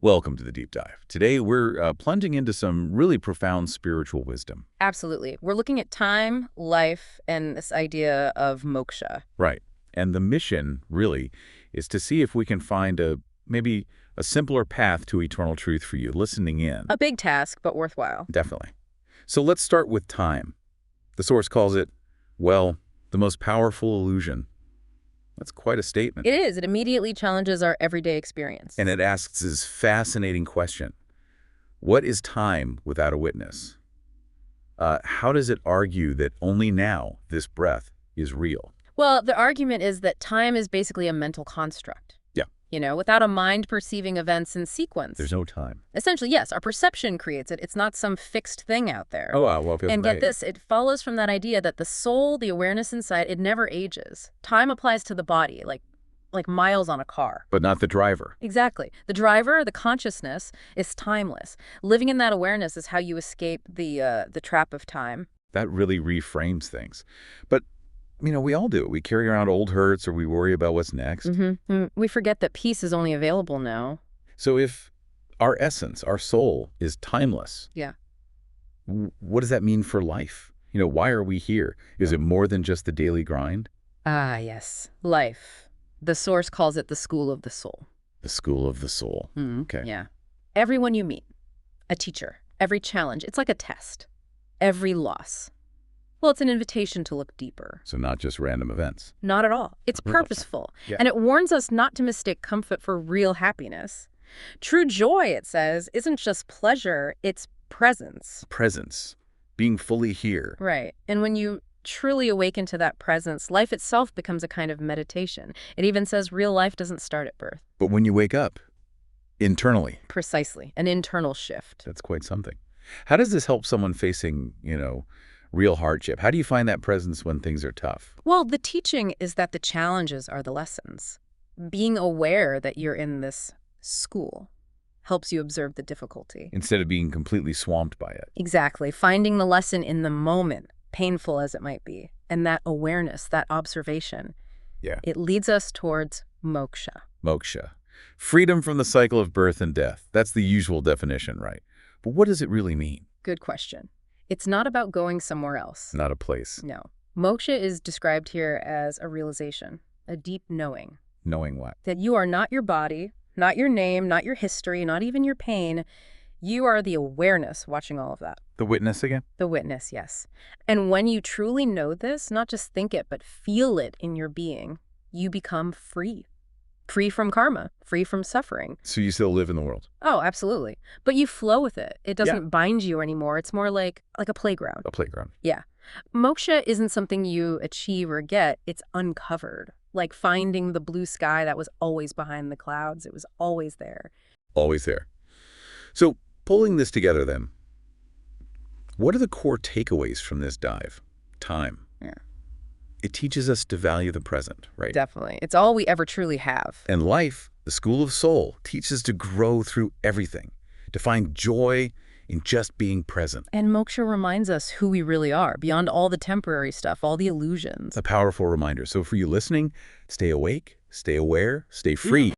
Welcome to the Deep Dive. Today, we're plunging into some really profound spiritual wisdom. Absolutely. We're looking at time, life, and this idea of moksha. Right. And the mission, really, is to see if we can find maybe a simpler path to eternal truth for you, listening in. A big task, but worthwhile. Definitely. So let's start with time. The Source calls it, well, the most powerful illusion. That's quite a statement. It is. It immediately challenges our everyday experience. And it asks this fascinating question. What is time without a witness? How does it argue that only now this breath is real? Well, the argument is that time is basically a mental construct. Yeah. You know, without a mind perceiving events in sequence. There's no time. Essentially, yes, our perception creates it. It's not some fixed thing out there. Oh, wow. Well, And get this, it follows from that idea that the soul, the awareness inside, it never ages. Time applies to the body, like miles on a car. But not the driver. Exactly. The driver, the consciousness, is timeless. Living in that awareness is how you escape the trap of time. That really reframes things. But, you know, we all do it. We carry around old hurts or we worry about what's next. We forget that peace is only available now. So if our essence, our soul, is timeless, Yeah. what does that mean for life? You know, why are we here? Is it more than just the daily grind? Ah, yes. Life. The Source calls it the school of the soul. The school of the soul. Okay. Yeah. Everyone you meet, a teacher, every challenge, it's like a test. Every loss. Well, it's an invitation to look deeper. So not just random events. Not at all. It's purposeful. Yeah. And it warns us not to mistake comfort for real happiness. True joy, it says, isn't just pleasure, it's presence. Presence. Being fully here. Right. And when you truly awaken to that presence, life itself becomes a kind of meditation. It even says real life doesn't start at birth. But when you wake up, internally. Precisely. An internal shift. That's quite something. How does this help someone facing, real hardship? How do you find that presence when things are tough? Well, the teaching is that the challenges are the lessons. Being aware that you're in this school helps you observe the difficulty. Instead of being completely swamped by it. Exactly. Finding the lesson in the moment, painful as it might be, and that awareness, that observation, it leads us towards moksha. Moksha. Freedom from the cycle of birth and death. That's the usual definition, right? But what does it really mean? Good question. It's not about going somewhere else. Not a place. No. Moksha is described here as a realization, a deep knowing. Knowing what? That you are not your body, not your name, not your history, not even your pain. You are the awareness watching all of that. The witness again? The witness, yes. And when you truly know this, not just think it, but feel it in your being, you become free. Free from karma, free from suffering. So you still live in the world? Oh, absolutely. But you flow with it. It doesn't bind you anymore. It's more like a playground. A playground. Yeah. Moksha isn't something you achieve or get. It's uncovered. Like finding the blue sky that was always behind the clouds. It was always there. Always there. So pulling this together then, what are the core takeaways from this dive? Time. Yeah. It teaches us to value the present, right? Definitely. It's all we ever truly have. And life, the school of soul, teaches to grow through everything, to find joy in just being present. And moksha reminds us who we really are, beyond all the temporary stuff, all the illusions. A powerful reminder. So for you listening, stay awake, stay aware, stay free.